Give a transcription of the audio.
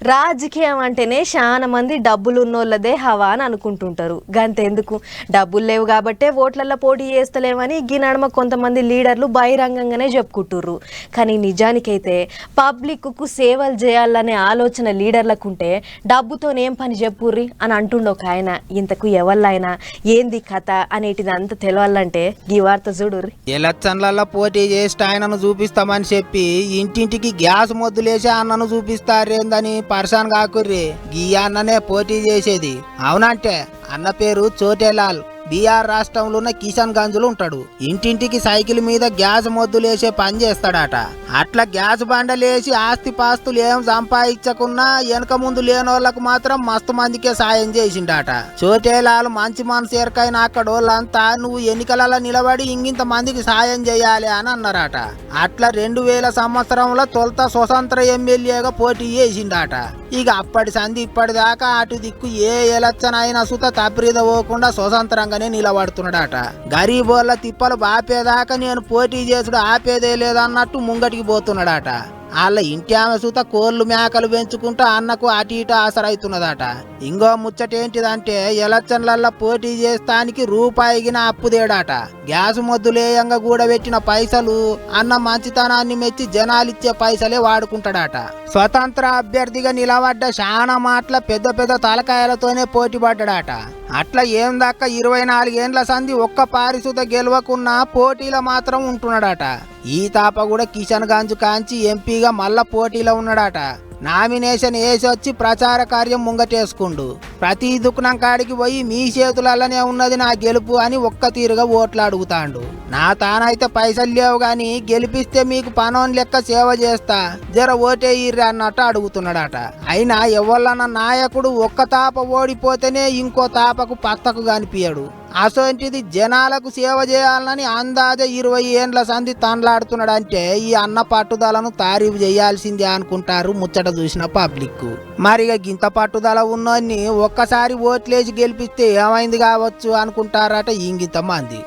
రాజకీయం అంటేనే చాలా మంది డబ్బులున్నోళ్ళదే హవా అని అనుకుంటుంటారు. గంతెందుకు డబ్బులు లేవు కాబట్టే ఓట్లల్లో పోటీ చేస్తలేమని ఈ నడుమ కొంతమంది లీడర్లు బహిరంగంగానే చెప్పుకుంటుర్రు. కానీ నిజానికైతే పబ్లిక్కు సేవలు చేయాలనే ఆలోచన లీడర్లకుంటే డబ్బుతోనేం పని చెప్పుర్రి అని అంటుండ ఒక ఆయన. ఇంతకు ఎవళ్ళైనా ఏంది కథ అనేటిది అంత తెలవాలంటే ఈ వార్త చూడుర్రి. ఎలక్షన్లలో పోటీ చేసి ఆయనను చూపిస్తామని చెప్పి ఇంటింటికి గ్యాస్ మొద్దులేసి అన్నను చూపిస్తారేందని పర్సాన్ కాకుర్రి. గీ అన్ననే పోటీ చేసేది. అవునంటే అన్న పేరు చోటేలాల్. బీహార్ రాష్ట్రంలో ఉన్న కిషన్ గంజ్లో ఉంటాడు. ఇంటింటికి సైకిల్ మీద గ్యాస్ మొద్దులేసే పని చేస్తాడట. అట్లా గ్యాస్ బండలేసి ఆస్తి పాస్తులు ఏం సంపాదించకున్నా వెనక ముందు లేనోళ్లకు మాత్రం మస్తు మందికే సాయం చేసిండట. చోటేలాల్ మంచి మనసు ఎరకైన అక్కడోళ్ళంతా నువ్వు ఎన్నికలలో నిలబడి ఇంగింత మందికి సాయం చేయాలి అని అన్నారట. అట్లా 2000 సంవత్సరంలో తొలుత స్వతంత్ర ఎమ్మెల్యేగా పోటీ చేసిండట. ఇక అప్పటి సంధి ఇప్పటిదాకా అటు దిక్కు ఏ ఎలక్షన్ అయినా సుత తప్పిద పోకుండా స్వతంత్రంగానే నిలబడుతున్నాడట. గరీబోళ్ళ తిప్పలు బాపేదాకా నేను పోటీ చేసుడు ఆపేదే లేదన్నట్టు ముంగటికి పోతున్నాడట. వాళ్ళ ఇంటి ఆమె సుత కోళ్ళు మేకలు పెంచుకుంటూ అన్నకు అటు ఇటు ఆసరైతున్నదట. ఇంకో ముచ్చటేంటిదంటే ఎలక్షన్లల్లో పోటీ చేస్తానికి రూపాయిగిన అప్పుదేడట. గ్యాస్ మొద్దులేయంగా కూడబెట్టిన పైసలు అన్న మంచితనాన్ని మెచ్చి జనాలిచ్చే పైసలే వాడుకుంటాడట. స్వతంత్ర అభ్యర్థిగా నిలబడ్డ చాలా మాటల పెద్ద పెద్ద తలకాయలతోనే పోటీ పడ్డాడట. అట్లా ఏం దాకా 24 ఏండ్ల సంధి ఒక్క పారిశుద్ధ గెలవకున్నా పోటీలో మాత్రం ఉంటున్నాడట. ఈ తాప కూడా కిషన్ గంజ్ కాంచి ఎంపీగా మళ్ళా పోటీలో ఉన్నాడట. నామినేషన్ వేసి వచ్చి ప్రచార కార్యం ముంగటేసుకుండు. ప్రతి దుకాణం కాడికి పోయి మీ చేతులలోనే ఉన్నది నా గెలుపు అని ఒక్క తీరుగా ఓట్లు అడుగుతాండు. నా తానైతే పైసలు లేవు గాని గెలిపిస్తే మీకు పనోన్ లెక్క సేవ చేస్తా, జర ఓటే ఇర్రి అన్నట్టు అడుగుతున్నాడట. అయినా ఎవళ్ళన్న నాయకుడు ఒక్క తాప ఓడిపోతేనే ఇంకో తాపకు పత్తకు కనిపించడు. అసోంటిది జనాలకు సేవ చేయాలని అందాజ 20 ఏండ్ల సంధి తండ్లాడుతున్నాడంటే ఈ అన్న పట్టుదలను తారీఫు చేయాల్సిందే అనుకుంటారు ముచ్చట చూసిన పబ్లిక్. మరిగా గింత పట్టుదల ఉన్నోన్ని ఒక్కసారి ఓట్లేసి గెలిపిస్తే ఏమైంది కావచ్చు అనుకుంటారట ఇంగిత మంది.